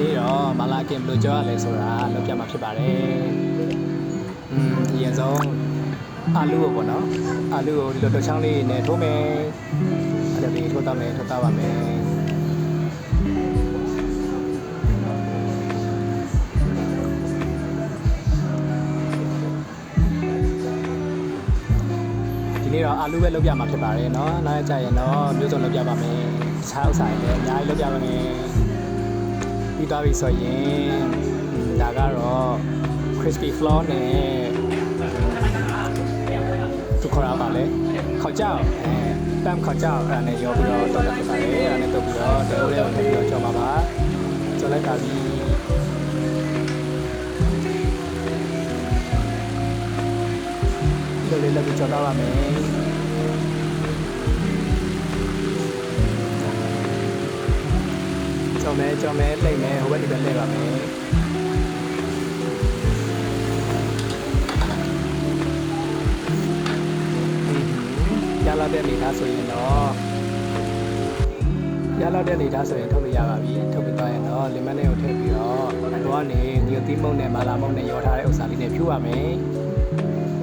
နေ့တော့မလာခင်ဘယ်လိုကြောရလဲဆိုတာလောက်ပြမှာဖြစ်ပါတယ်အရင်ဆုံးအာလူကိုပေါ့နော်အာလူကိုဒီလိုတစ်ချောင်းလေးနဲ့ထိုးမယ်အဲ့ဒါလေးထိုးသားမယ်ထိုးသားပါမယ်ဒီနေ့တော့အာလူပဲလောက်ပြမှာဖြစ်ပါတယ်เนาะနောက်ကြရင်တော့မျိုးစုံလောက်ပြပါမယ်ခြားဥစ္စာတွေလည်းအများကြီးလောက်ပြပါမယ်ပြီးသွားပြီဆိုရင်ဒါကတော့ crispy flour နဲ့သူခေါ်ရပါလေခေါက်ကြောက်တမ်ခေါက်ကြောက်အဲ့ဒါနဲ့ရောပြီးတော့တော်တယ်ဖြစ်ပါတယ်အဲ့ဒါနဲ့တုပ်ပြီးတော့တိုးလေးကိုထည့်ပြီးတော့ကြော်ပါပါကြော်လိုက်ပါပြီဒီလေးလည်းကြော်တော့ပါမယ်ကြော်မယ်လိမ့်မယ်ဟိုဘက်ဒီဘက်လဲပါမယ်ရလာတဲ့အနေထားဆိုရင်တော့ထုတ်လို့ရပါပြီထုတ်ပြီးတော့ရင်တော့လင်မနဲ့ကိုထည့်ပြီးတော့ဘောကနေညသီးမုံနဲ့မာလာမုံနဲ့ရောထားတဲ့ဥစ္စာလေးနဲ့ဖြူပါမယ်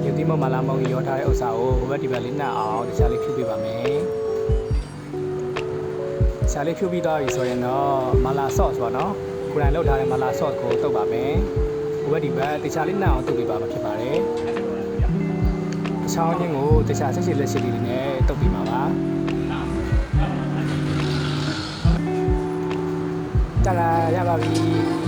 ညသီးမုံမာလာမုံရောထားတဲ့ဥစ္စာကိုဟိုဘက်ဒီဘက်လေးနှက်အောင်တခြားလေးဖြူပေးပါမယ်ရှားလေးဖြူပြီးတော့ပြီဆိုရင်တော့မာလာဆော့စ်ပေါ့နော်ကိုယ်တိုင်လုပ်ထားတဲ့မာလာဆော့စ်ကိုတုပ်ပါမယ်ဟိုဘက်ဒီဘက်တခြားလေးနှက်အောင်တုပ်ပေးပါမှာဖြစ်ပါတယ်ချောင်းချင်းကိုတခြားဆက်ရှိလက်ရှိလေးတွေနဲ့တုပ်ပြီးပါပါတာလာရပါပြီ